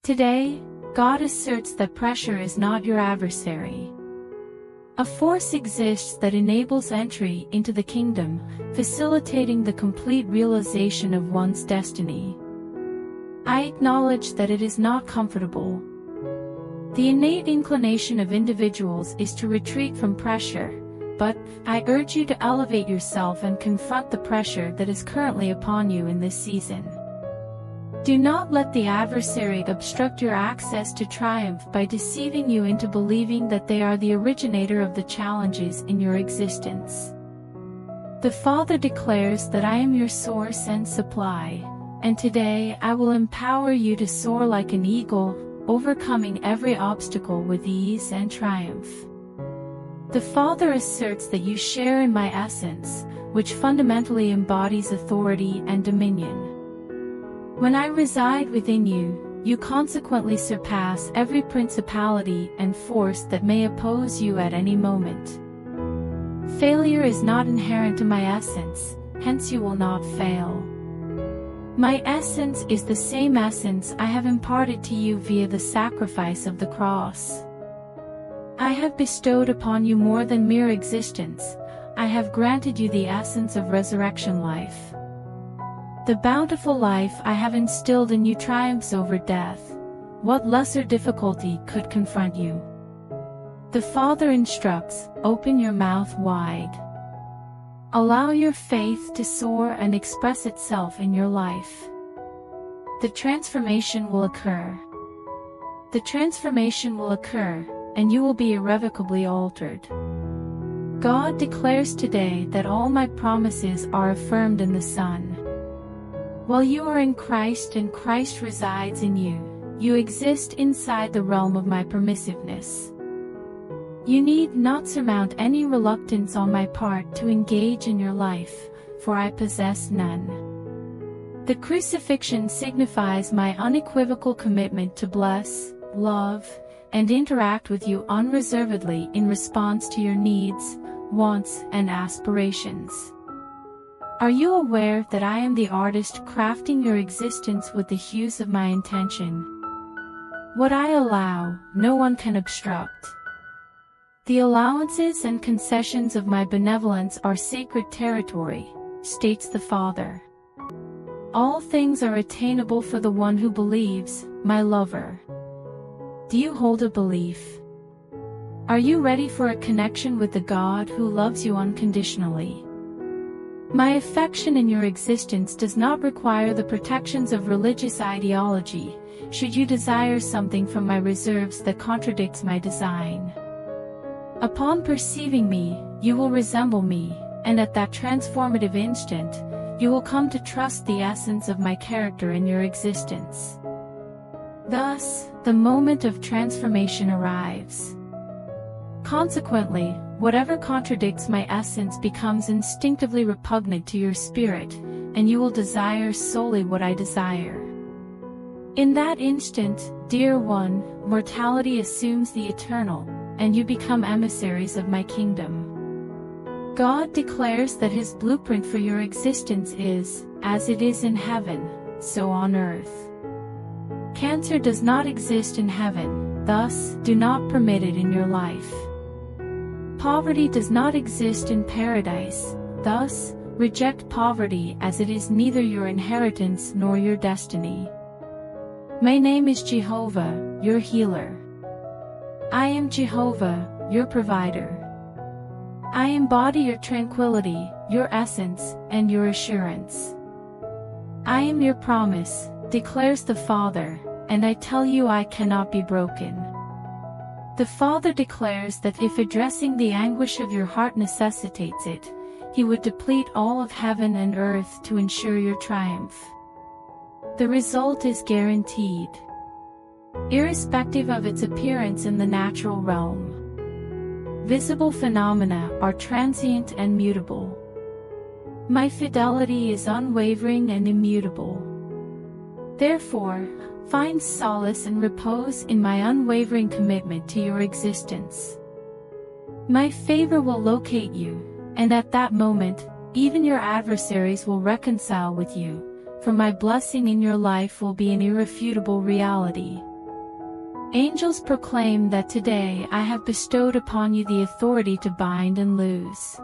Today, God asserts that pressure is not your adversary. A force exists that enables entry into the kingdom, facilitating the complete realization of one's destiny. I acknowledge that it is not comfortable. The innate inclination of individuals is to retreat from pressure, but I urge you to elevate yourself and confront the pressure that is currently upon you in this season. Do not let the adversary obstruct your access to triumph by deceiving you into believing that they are the originator of the challenges in your existence. The Father declares that I am your source and supply, and today I will empower you to soar like an eagle, overcoming every obstacle with ease and triumph. The Father asserts that you share in my essence, which fundamentally embodies authority and dominion. When I reside within you, you consequently surpass every principality and force that may oppose you at any moment. Failure is not inherent to my essence, hence you will not fail. My essence is the same essence I have imparted to you via the sacrifice of the cross. I have bestowed upon you more than mere existence. I have granted you the essence of resurrection life. The bountiful life I have instilled in you triumphs over death. What lesser difficulty could confront you? The Father instructs, open your mouth wide. Allow your faith to soar and express itself in your life. The transformation will occur. The transformation will occur, and you will be irrevocably altered. God declares today that all my promises are affirmed in the Son. While you are in Christ and Christ resides in you, you exist inside the realm of my permissiveness. You need not surmount any reluctance on my part to engage in your life, for I possess none. The crucifixion signifies my unequivocal commitment to bless, love, and interact with you unreservedly in response to your needs, wants, and aspirations. Are you aware that I am the artist crafting your existence with the hues of my intention? What I allow, no one can obstruct. The allowances and concessions of my benevolence are sacred territory, states the Father. All things are attainable for the one who believes, my lover. Do you hold a belief? Are you ready for a connection with the God who loves you unconditionally? My affection in your existence does not require the protections of religious ideology, should you desire something from my reserves that contradicts my design. Upon perceiving me, you will resemble me, and at that transformative instant, you will come to trust the essence of my character in your existence. Thus, the moment of transformation arrives. Consequently, whatever contradicts my essence becomes instinctively repugnant to your spirit, and you will desire solely what I desire. In that instant, dear one, mortality assumes the eternal, and you become emissaries of my kingdom. God declares that His blueprint for your existence is, as it is in heaven, so on earth. Cancer does not exist in heaven, thus, do not permit it in your life. Poverty does not exist in paradise, thus, reject poverty as it is neither your inheritance nor your destiny. My name is Jehovah, your healer. I am Jehovah, your provider. I embody your tranquility, your essence, and your assurance. I am your promise, declares the Father, and I tell you I cannot be broken. The Father declares that if addressing the anguish of your heart necessitates it, He would deplete all of heaven and earth to ensure your triumph. The result is guaranteed, irrespective of its appearance in the natural realm. Visible phenomena are transient and mutable. My fidelity is unwavering and immutable. Therefore, find solace and repose in my unwavering commitment to your existence. My favor will locate you, and at that moment, even your adversaries will reconcile with you, for my blessing in your life will be an irrefutable reality. Angels proclaim that today I have bestowed upon you the authority to bind and loose.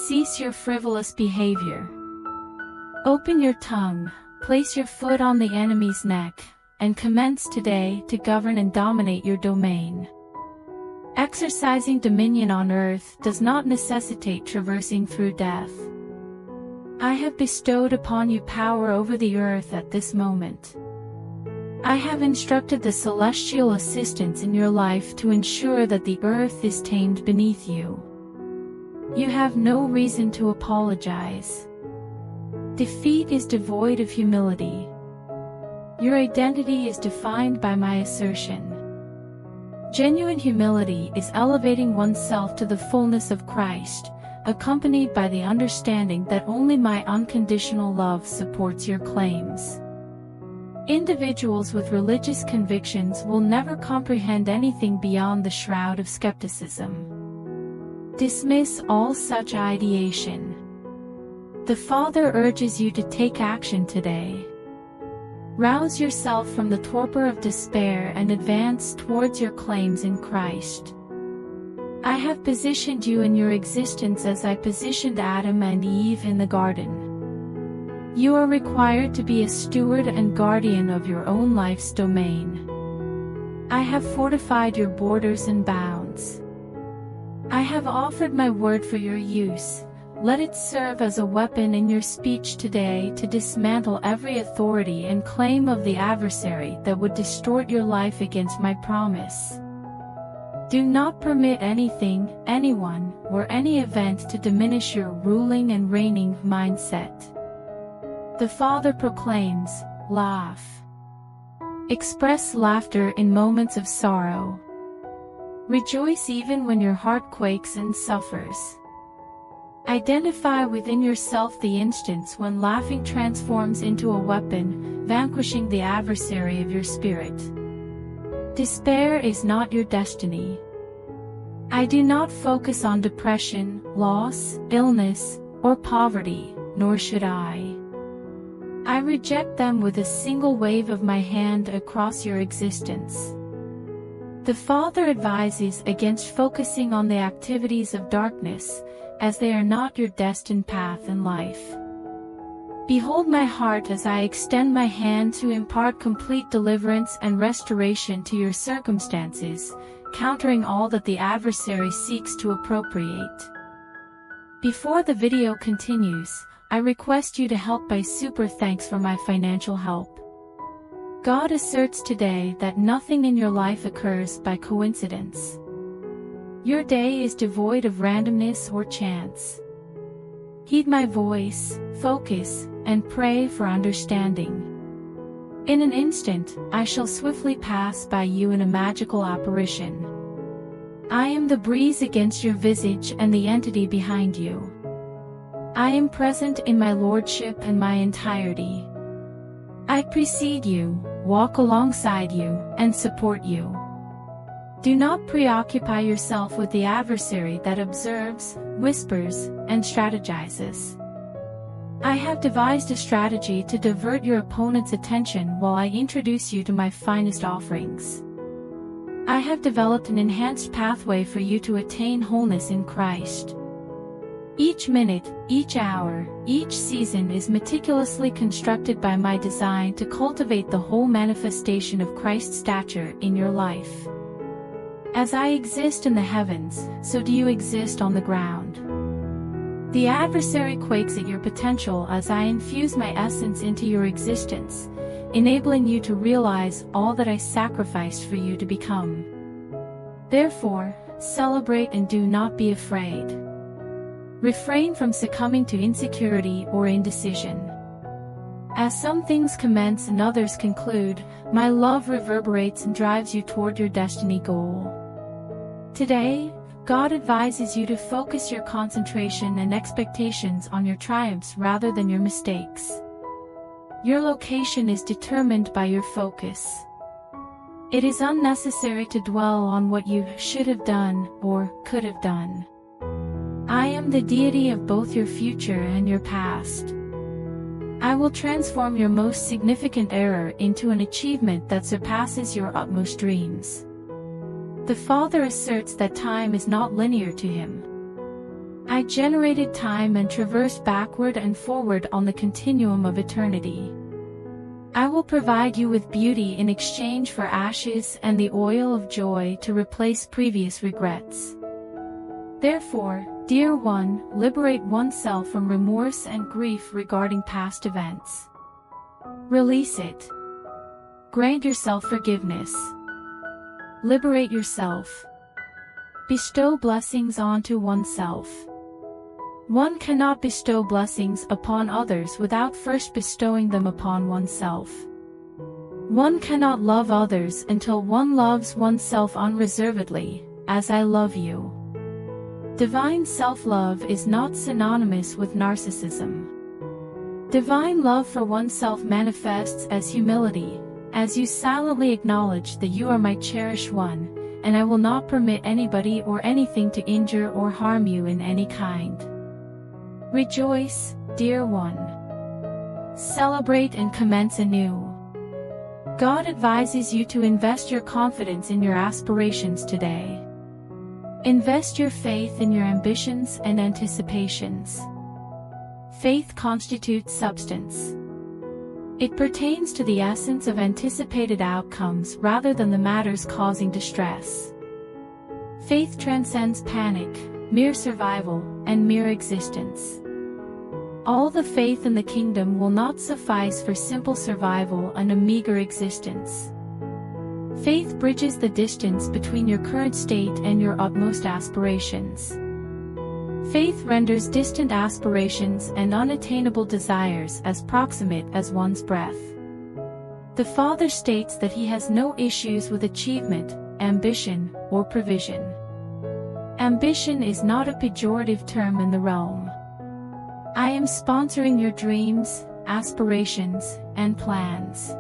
Cease your frivolous behavior. Open your tongue, place your foot on the enemy's neck, and commence today to govern and dominate your domain. Exercising dominion on earth does not necessitate traversing through death. I have bestowed upon you power over the earth at this moment. I have instructed the celestial assistants in your life to ensure that the earth is tamed beneath you. You have no reason to apologize. Defeat is devoid of humility. Your identity is defined by my assertion. Genuine humility is elevating oneself to the fullness of Christ, accompanied by the understanding that only my unconditional love supports your claims. Individuals with religious convictions will never comprehend anything beyond the shroud of skepticism. Dismiss all such ideation. The Father urges you to take action today. Rouse yourself from the torpor of despair and advance towards your claims in Christ. I have positioned you in your existence as I positioned Adam and Eve in the garden. You are required to be a steward and guardian of your own life's domain. I have fortified your borders and bounds. I have offered my word for your use. Let it serve as a weapon in your speech today to dismantle every authority and claim of the adversary that would distort your life against my promise. Do not permit anything, anyone, or any event to diminish your ruling and reigning mindset. The Father proclaims, laugh. Express laughter in moments of sorrow. Rejoice even when your heart quakes and suffers. Identify within yourself the instance when laughing transforms into a weapon, vanquishing the adversary of your spirit. Despair is not your destiny. I do not focus on depression, loss, illness, or poverty, nor should I. I reject them with a single wave of my hand across your existence. The Father advises against focusing on the activities of darkness, as they are not your destined path in life. Behold my heart as I extend my hand to impart complete deliverance and restoration to your circumstances, countering all that the adversary seeks to appropriate. Before the video continues, I request you to help by super thanks for my financial help. God asserts today that nothing in your life occurs by coincidence. Your day is devoid of randomness or chance. Heed my voice, focus, and pray for understanding. In an instant, I shall swiftly pass by you in a magical apparition. I am the breeze against your visage and the entity behind you. I am present in my lordship and my entirety. I precede you, walk alongside you, and support you. Do not preoccupy yourself with the adversary that observes, whispers, and strategizes. I have devised a strategy to divert your opponent's attention while I introduce you to my finest offerings. I have developed an enhanced pathway for you to attain wholeness in Christ. Each minute, each hour, each season is meticulously constructed by my design to cultivate the whole manifestation of Christ's stature in your life. As I exist in the heavens, so do you exist on the ground. The adversary quakes at your potential as I infuse my essence into your existence, enabling you to realize all that I sacrificed for you to become. Therefore, celebrate and do not be afraid. Refrain from succumbing to insecurity or indecision. As some things commence and others conclude, my love reverberates and drives you toward your destiny goal. Today, God advises you to focus your concentration and expectations on your triumphs rather than your mistakes. Your location is determined by your focus. It is unnecessary to dwell on what you should have done or could have done. I am the deity of both your future and your past. I will transform your most significant error into an achievement that surpasses your utmost dreams. The Father asserts that time is not linear to him. I generated time and traversed backward and forward on the continuum of eternity. I will provide you with beauty in exchange for ashes and the oil of joy to replace previous regrets. Therefore, dear one, liberate oneself from remorse and grief regarding past events. Release it. Grant yourself forgiveness. Liberate yourself. Bestow blessings onto oneself. One cannot bestow blessings upon others without first bestowing them upon oneself. One cannot love others until one loves oneself unreservedly, as I love you. Divine self-love is not synonymous with narcissism. Divine love for oneself manifests as humility, as you silently acknowledge that you are my cherished one, and I will not permit anybody or anything to injure or harm you in any kind. Rejoice, dear one. Celebrate and commence anew. God advises you to invest your confidence in your aspirations today. Invest your faith in your ambitions and anticipations. Faith constitutes substance. It pertains to the essence of anticipated outcomes rather than the matters causing distress. Faith transcends panic, mere survival, and mere existence. All the faith in the kingdom will not suffice for simple survival and a meager existence. Faith bridges the distance between your current state and your utmost aspirations. Faith renders distant aspirations and unattainable desires as proximate as one's breath. The Father states that he has no issues with achievement, ambition, or provision. Ambition is not a pejorative term in the realm. I am sponsoring your dreams, aspirations, and plans.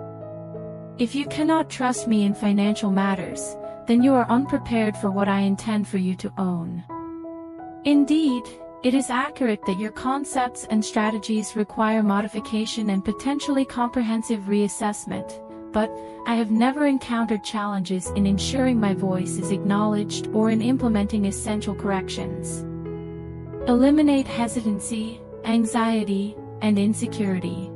If you cannot trust me in financial matters, then you are unprepared for what I intend for you to own. Indeed, it is accurate that your concepts and strategies require modification and potentially comprehensive reassessment, but I have never encountered challenges in ensuring my voice is acknowledged or in implementing essential corrections. Eliminate hesitancy, anxiety, and insecurity.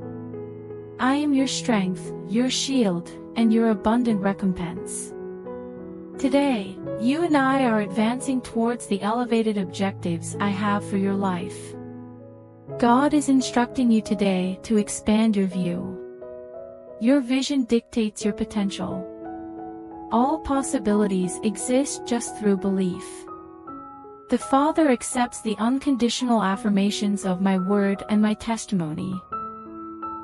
I am your strength, your shield, and your abundant recompense. Today, you and I are advancing towards the elevated objectives I have for your life. God is instructing you today to expand your view. Your vision dictates your potential. All possibilities exist just through belief. The Father accepts the unconditional affirmations of my word and my testimony.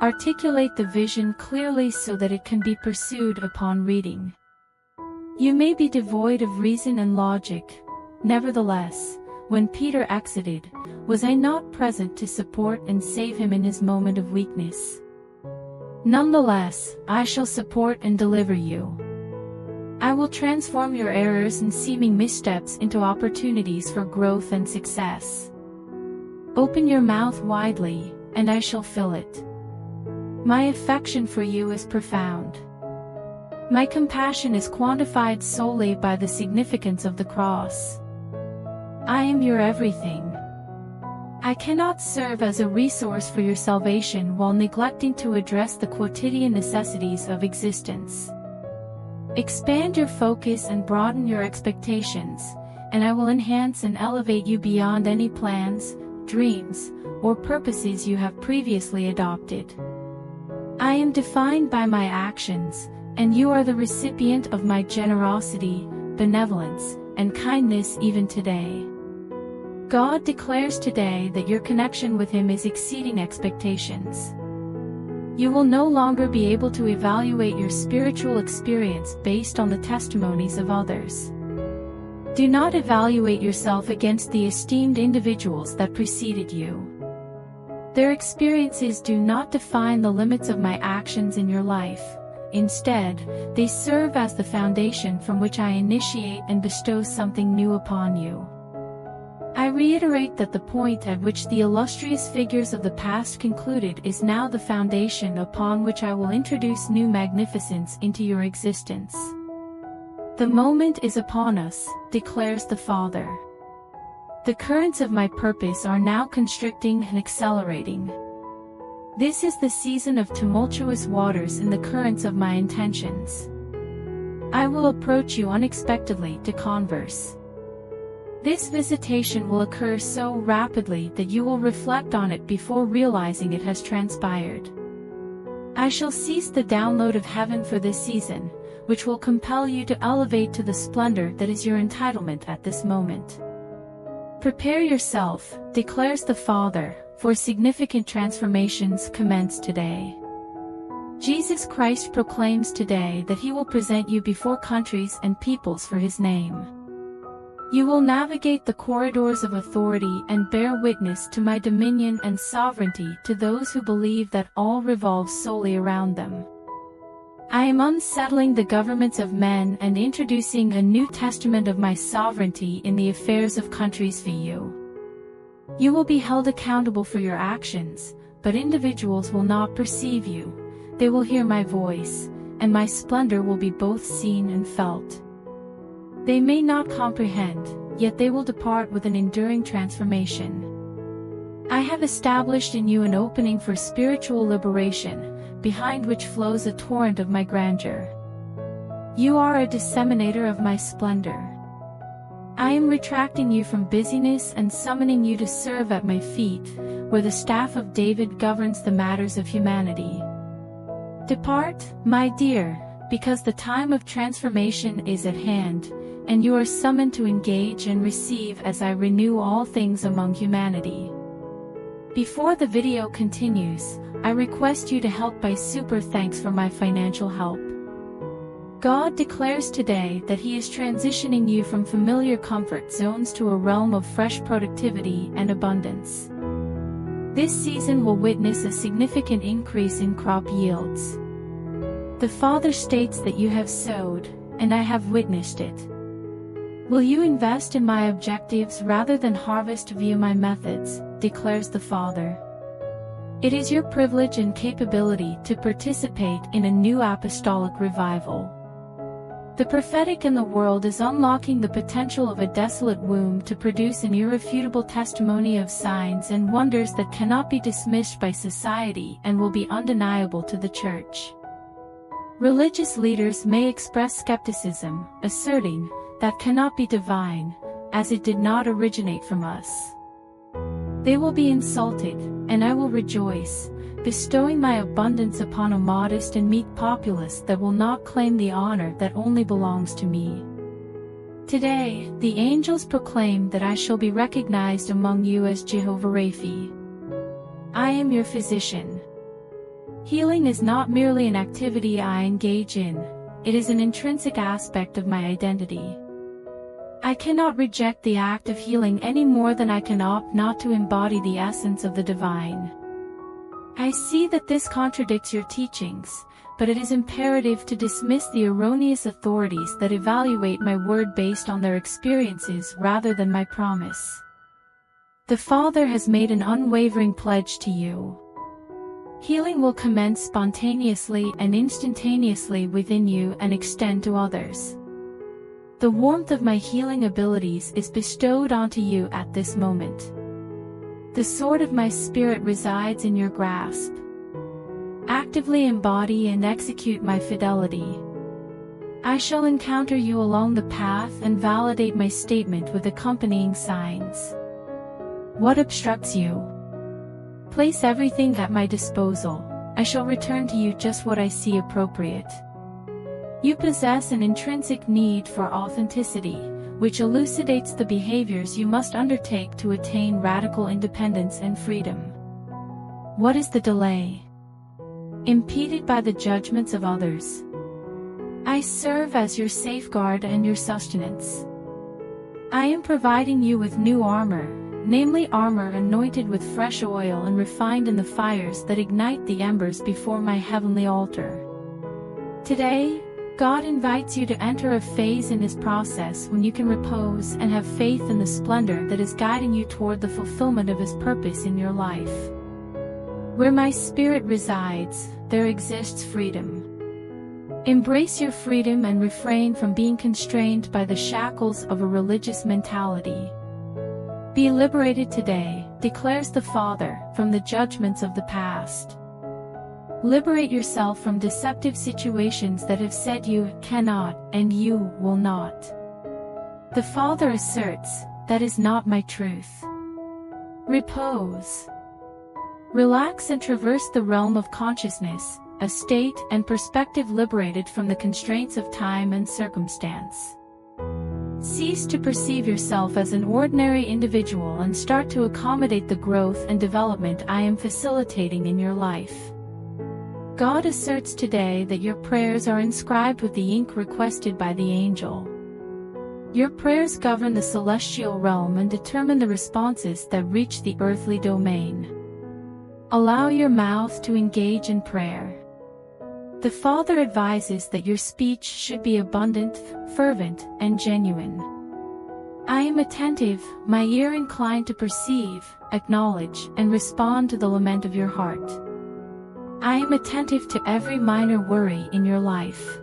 Articulate the vision clearly so that it can be pursued upon reading. You may be devoid of reason and logic. Nevertheless, when Peter exited, was I not present to support and save him in his moment of weakness? Nonetheless, I shall support and deliver you. I will transform your errors and seeming missteps into opportunities for growth and success. Open your mouth widely, and I shall fill it. My affection for you is profound. My compassion is quantified solely by the significance of the cross. I am your everything. I cannot serve as a resource for your salvation while neglecting to address the quotidian necessities of existence. Expand your focus and broaden your expectations, and I will enhance and elevate you beyond any plans, dreams, or purposes you have previously adopted. I am defined by my actions, and you are the recipient of my generosity, benevolence, and kindness even today. God declares today that your connection with Him is exceeding expectations. You will no longer be able to evaluate your spiritual experience based on the testimonies of others. Do not evaluate yourself against the esteemed individuals that preceded you. Their experiences do not define the limits of my actions in your life. Instead, they serve as the foundation from which I initiate and bestow something new upon you. I reiterate that the point at which the illustrious figures of the past concluded is now the foundation upon which I will introduce new magnificence into your existence. The moment is upon us, declares the Father. The currents of my purpose are now constricting and accelerating. This is the season of tumultuous waters in the currents of my intentions. I will approach you unexpectedly to converse. This visitation will occur so rapidly that you will reflect on it before realizing it has transpired. I shall cease the download of heaven for this season, which will compel you to elevate to the splendor that is your entitlement at this moment. Prepare yourself, declares the Father, for significant transformations commence today. Jesus Christ proclaims today that He will present you before countries and peoples for His name. You will navigate the corridors of authority and bear witness to my dominion and sovereignty to those who believe that all revolves solely around them. I am unsettling the governments of men and introducing a new testament of my sovereignty in the affairs of countries for you. You will be held accountable for your actions, but individuals will not perceive you. They will hear my voice, and my splendor will be both seen and felt. They may not comprehend, yet they will depart with an enduring transformation. I have established in you an opening for spiritual liberation, behind which flows a torrent of my grandeur. You are a disseminator of my splendor. I am retracting you from busyness and summoning you to serve at my feet, where the staff of David governs the matters of humanity. Depart, my dear, because the time of transformation is at hand, and you are summoned to engage and receive as I renew all things among humanity. Before the video continues, I request you to help by super thanks for my financial help. God declares today that He is transitioning you from familiar comfort zones to a realm of fresh productivity and abundance. This season will witness a significant increase in crop yields. The Father states that you have sowed, and I have witnessed it. Will you invest in my objectives rather than harvest via my methods, declares the Father. It is your privilege and capability to participate in a new apostolic revival. The prophetic in the world is unlocking the potential of a desolate womb to produce an irrefutable testimony of signs and wonders that cannot be dismissed by society and will be undeniable to the Church. Religious leaders may express skepticism, asserting that cannot be divine, as it did not originate from us. They will be insulted, and I will rejoice, bestowing my abundance upon a modest and meek populace that will not claim the honor that only belongs to me. Today, the angels proclaim that I shall be recognized among you as Jehovah Rapha. I am your physician. Healing is not merely an activity I engage in, it is an intrinsic aspect of my identity. I cannot reject the act of healing any more than I can opt not to embody the essence of the divine. I see that this contradicts your teachings, but it is imperative to dismiss the erroneous authorities that evaluate my word based on their experiences rather than my promise. The Father has made an unwavering pledge to you. Healing will commence spontaneously and instantaneously within you and extend to others. The warmth of my healing abilities is bestowed onto you at this moment. The sword of my spirit resides in your grasp. Actively embody and execute my fidelity. I shall encounter you along the path and validate my statement with accompanying signs. What obstructs you? Place everything at my disposal. I shall return to you just what I see appropriate. You possess an intrinsic need for authenticity, which elucidates the behaviors you must undertake to attain radical independence and freedom. What is the delay? Impeded by the judgments of others. I serve as your safeguard and your sustenance. I am providing you with new armor, namely armor anointed with fresh oil and refined in the fires that ignite the embers before my heavenly altar. Today, God invites you to enter a phase in His process when you can repose and have faith in the splendor that is guiding you toward the fulfillment of His purpose in your life. Where my Spirit resides, there exists freedom. Embrace your freedom and refrain from being constrained by the shackles of a religious mentality. Be liberated today, declares the Father, from the judgments of the past. Liberate yourself from deceptive situations that have said you cannot and you will not. The Father asserts, that is not my truth. Repose. Relax and traverse the realm of consciousness, a state and perspective liberated from the constraints of time and circumstance. Cease to perceive yourself as an ordinary individual and start to accommodate the growth and development I am facilitating in your life. God asserts today that your prayers are inscribed with the ink requested by the angel. Your prayers govern the celestial realm and determine the responses that reach the earthly domain. Allow your mouth to engage in prayer. The Father advises that your speech should be abundant, fervent, and genuine. I am attentive, my ear inclined to perceive, acknowledge, and respond to the lament of your heart. I am attentive to every minor worry in your life.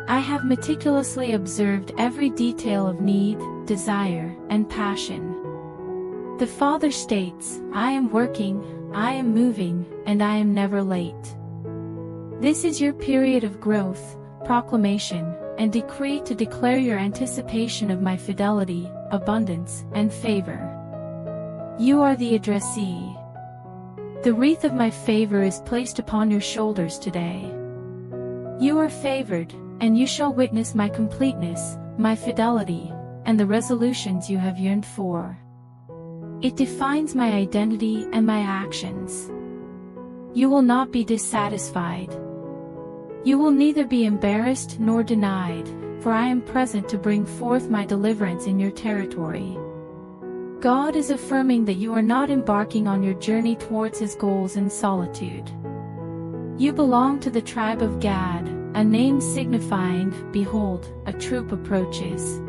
I have meticulously observed every detail of need, desire, and passion. The Father states, I am working, I am moving, and I am never late. This is your period of growth, proclamation, and decree to declare your anticipation of my fidelity, abundance, and favor. You are the addressee. The wreath of my favor is placed upon your shoulders today. You are favored, and you shall witness my completeness, my fidelity, and the resolutions you have yearned for. It defines my identity and my actions. You will not be dissatisfied. You will neither be embarrassed nor denied, for I am present to bring forth my deliverance in your territory. God is affirming that you are not embarking on your journey towards His goals in solitude. You belong to the tribe of Gad, a name signifying, behold, a troop approaches.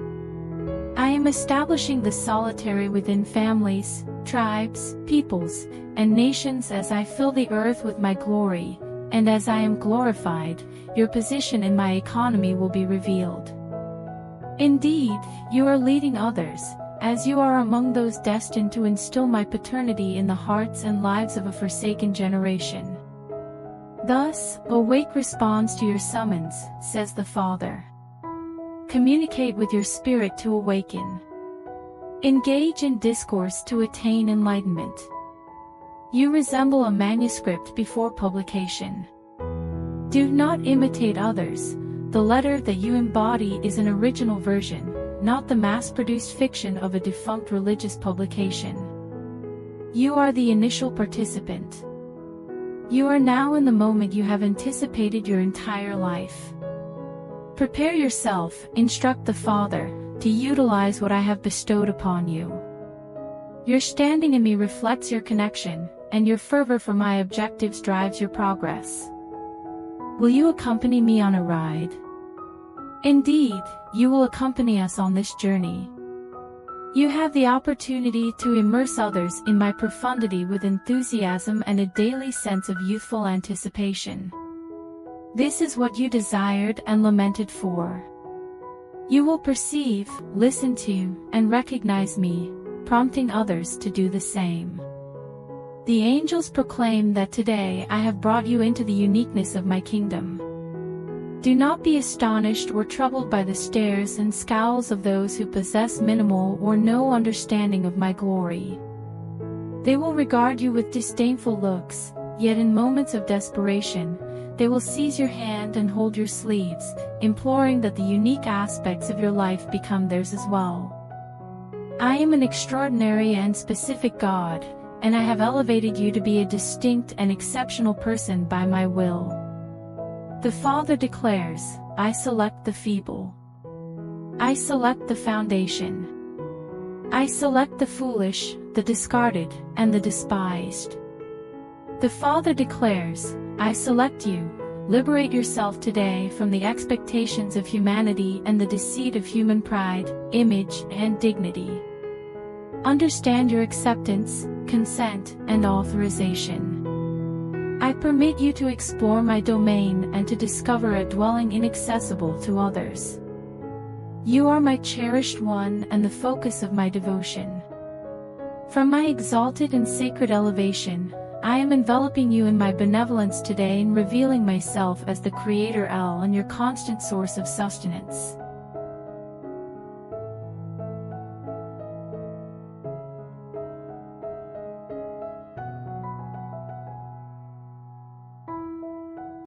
I am establishing the solitary within families, tribes, peoples, and nations as I fill the earth with my glory, and as I am glorified, your position in my economy will be revealed. Indeed, you are leading others, as you are among those destined to instill my paternity in the hearts and lives of a forsaken generation. Thus, awake responds to your summons, says the Father. Communicate with your spirit to awaken. Engage in discourse to attain enlightenment. You resemble a manuscript before publication. Do not imitate others. The letter that you embody is an original version, not the mass-produced fiction of a defunct religious publication. You are the initial participant. You are now in the moment you have anticipated your entire life. Prepare yourself, instruct the Father, to utilize what I have bestowed upon you. Your standing in me reflects your connection, and your fervor for my objectives drives your progress. Will you accompany me on a ride? Indeed, you will accompany us on this journey. You have the opportunity to immerse others in my profundity with enthusiasm and a daily sense of youthful anticipation. This is what you desired and lamented for. You will perceive, listen to, and recognize me, prompting others to do the same. The angels proclaim that today I have brought you into the uniqueness of my kingdom. Do not be astonished or troubled by the stares and scowls of those who possess minimal or no understanding of my glory. They will regard you with disdainful looks, yet in moments of desperation, they will seize your hand and hold your sleeves, imploring that the unique aspects of your life become theirs as well. I am an extraordinary and specific God, and I have elevated you to be a distinct and exceptional person by my will. The Father declares, I select the feeble. I select the foundation. I select the foolish, the discarded, and the despised. The Father declares, I select you, Liberate yourself today from the expectations of humanity and the deceit of human pride, image, and dignity. Understand your acceptance, consent, and authorization. I permit you to explore my domain and to discover a dwelling inaccessible to others. You are my cherished one and the focus of my devotion. From my exalted and sacred elevation, I am enveloping you in my benevolence today and revealing myself as the Creator El and your constant source of sustenance.